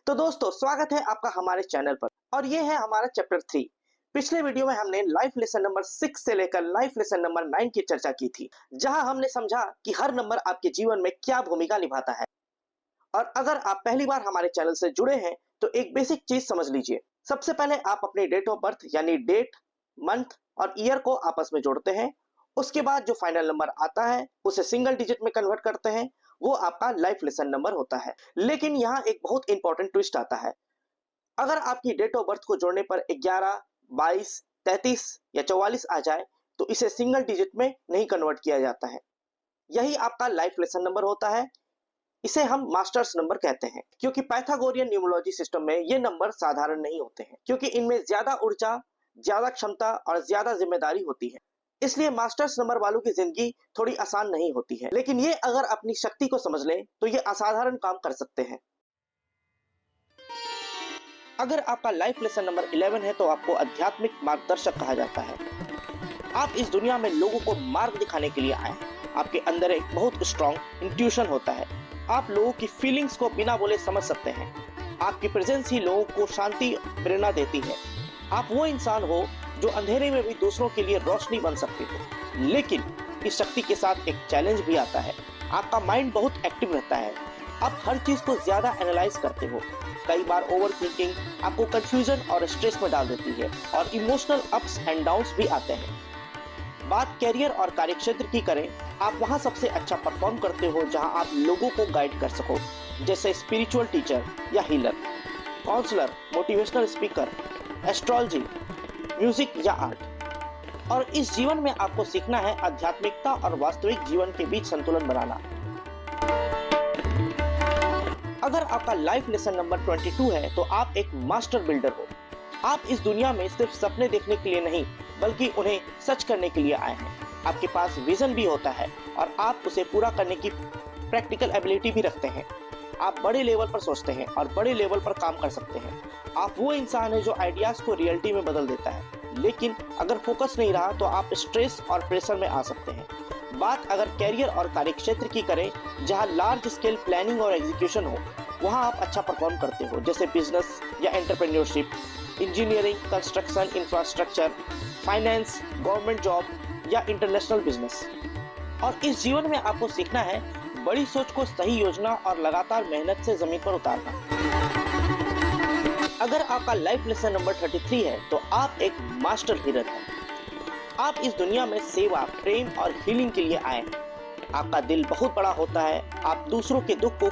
तो दोस्तों स्वागत है आपका हमारे चैनल पर और ये है हमारा चैप्टर 3। पिछले वीडियो में हमने लाइफ लेसन नंबर 6 से लेकर लाइफ लेसन नंबर 9 की चर्चा की थी, जहां हमने समझा कि हर नंबर आपके जीवन में क्या भूमिका निभाता है। और अगर आप पहली बार हमारे चैनल से जुड़े हैं तो एक बेसिक चीज समझ लीजिए। सबसे पहले आप अपनी डेट ऑफ बर्थ यानी डेट, मंथ और ईयर को आपस में जोड़ते हैं। उसके बाद जो फाइनल नंबर आता है उसे सिंगल डिजिट में कन्वर्ट करते हैं, वो आपका लाइफ लेसन नंबर होता है। लेकिन यहाँ एक बहुत इंपॉर्टेंट ट्विस्ट आता है। अगर आपकी डेट ऑफ बर्थ को जोड़ने पर 11, 22, 33 या 44 आ जाए तो इसे सिंगल डिजिट में नहीं कन्वर्ट किया जाता है। यही आपका लाइफ लेसन नंबर होता है। इसे हम मास्टर्स नंबर कहते हैं, क्योंकि पाइथागोरियन न्यूमरोलॉजी सिस्टम में ये नंबर साधारण नहीं होते हैं, क्योंकि इनमें ज्यादा ऊर्जा, ज्यादा क्षमता और ज्यादा जिम्मेदारी होती है। इसलिए मास्टर्स नंबर वालों की जिंदगी थोड़ी आसान नहीं होती है, लेकिन ये अगर अपनी शक्ति को समझ लें तो ये असाधारण काम कर सकते हैं। अगर आपका लाइफ लेसन नंबर 11 है तो आपको आध्यात्मिक मार्गदर्शक कहा जाता है। आप इस दुनिया में लोगों को मार्ग दिखाने के लिए आए हैं। आपके अंदर एक बहुत स्ट्रॉन्ग इंट्यूशन होता है। आप लोगों की फीलिंग्स को बिना बोले समझ सकते हैं। आपकी प्रेजेंस ही लोगों को शांति, प्रेरणा देती है। आप वो इंसान हो जो अंधेरे में भी दूसरों के लिए रोशनी बन सकते हो। लेकिन इस शक्ति के साथ एक चैलेंज भी आता है। आपका माइंड बहुत एक्टिव रहता है। आप हर चीज को ज्यादा एनालाइज करते हो। कई बार ओवर थिंकिंग आपको कंफ्यूजन और स्ट्रेस में डाल देती है और इमोशनल अप्स एंड डाउन्स भी आते हैं। बात कैरियर और कार्यक्षेत्र की करें, आप वहां सबसे अच्छा परफॉर्म करते हो जहां आप लोगों को गाइड कर सको, जैसे स्पिरिचुअल टीचर या healer, counsellor, motivational speaker, astrology, music या आर्ट। और इस जीवन में आपको सीखना है आध्यात्मिकता और वास्तविक जीवन के बीच संतुलन बनाना। अगर आपका लाइफ लेसन नंबर 22 है तो आप एक मास्टर बिल्डर हो। आप इस दुनिया में सिर्फ सपने देखने के लिए नहीं बल्कि उन्हें सच करने के लिए आए हैं। आपके पास विजन भी होता है और आप उसे पूरा करने की प्रैक्टिकल एबिलिटी भी रखते हैं। आप बड़े लेवल पर सोचते हैं और बड़े लेवल पर काम कर सकते हैं। आप वो इंसान है जो आइडियाज को रियलिटी में बदल देता है। लेकिन अगर फोकस नहीं रहा तो आप स्ट्रेस और प्रेशर में आ सकते हैं। बात अगर कैरियर और कार्यक्षेत्र की करें, जहां लार्ज स्केल प्लानिंग और एग्जीक्यूशन हो, वहां आप अच्छा परफॉर्म करते हो, जैसे बिजनेस या entrepreneurship, engineering, construction, infrastructure, finance, government job या इंटरनेशनल बिजनेस। और इस जीवन में आपको सीखना है बड़ी सोच को सही योजना और लगातार मेहनत से जमीन पर उतारना। अगर आपका लाइफ लेसन नंबर 33 है तो आप एक मास्टर हीलर हैं। आप इस दुनिया में सेवा, प्रेम और हीलिंग के लिए आए हैं। आपका दिल बहुत बड़ा होता है। आप दूसरों के दुख को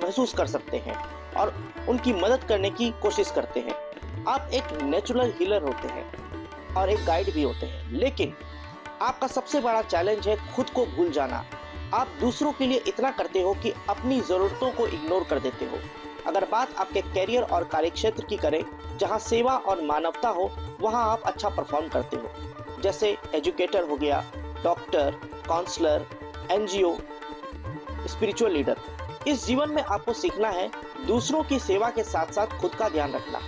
महसूस कर सकते हैं और उनकी मदद करने की कोशिश करते हैं। आप एक नेचुरल हीलर होते हैं और एक गाइड भी होते हैं। लेकिन आपका सबसे बड़ा चैलेंज है खुद को भूल जाना। आप दूसरों के लिए इतना करते हो कि अपनी जरूरतों को इग्नोर कर देते हो। अगर बात आपके कैरियर और कार्यक्षेत्र की करें, जहां सेवा और मानवता हो, वहां आप अच्छा परफॉर्म करते हो, जैसे एजुकेटर हो गया, doctor, counsellor, NGO, spiritual leader. इस जीवन में आपको सीखना है दूसरों की सेवा के साथ साथ खुद का ध्यान रखना।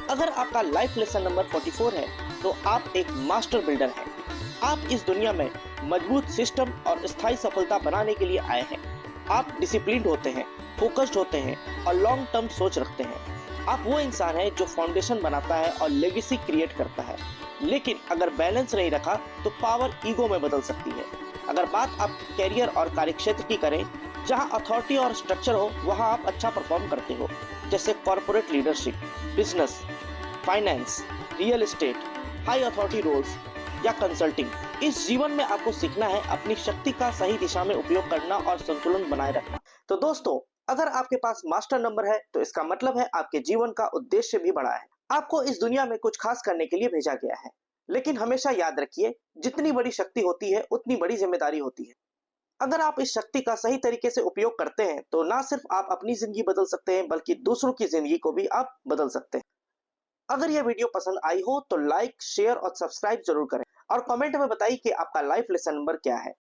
अगर आपका लाइफ लेसन नंबर 44 है तो आप एक मास्टर बिल्डर हैं। आप इस दुनिया में मजबूत सिस्टम और स्थायी सफलता बनाने के लिए आए हैं। आप डिसिप्लिन्ड होते हैं, फोकस्ड होते हैं और लॉन्ग टर्म सोच रखते हैं। आप वो इंसान है जो फाउंडेशन बनाता है और लेगेसी क्रिएट करता है। लेकिन अगर बैलेंस नहीं रखा तो पावर ईगो में बदल सकती है। अगर बात आप कैरियर और कार्यक्षेत्र की करें, जहां अथॉरिटी और स्ट्रक्चर हो, वहां आप अच्छा परफॉर्म करते हो, जैसे corporate leadership, business, finance, real estate, high authority roles या कंसल्टिंग। इस जीवन में आपको सीखना है अपनी शक्ति का सही दिशा में उपयोग करना और संतुलन बनाए रखना। तो दोस्तों, अगर आपके पास मास्टर नंबर है तो इसका मतलब है आपके जीवन का उद्देश्य भी बड़ा है। आपको इस दुनिया में कुछ खास करने के लिए भेजा गया है। लेकिन हमेशा याद रखिए, जितनी बड़ी शक्ति होती है उतनी बड़ी जिम्मेदारी होती है। अगर आप इस शक्ति का सही तरीके से उपयोग करते हैं तो ना सिर्फ आप अपनी जिंदगी बदल सकते हैं बल्कि दूसरों की जिंदगी को भी आप बदल सकते हैं। अगर यह वीडियो पसंद आई हो तो लाइक, शेयर और सब्सक्राइब जरूर करें और कमेंट में बताइए कि आपका लाइफ लेसन नंबर क्या है।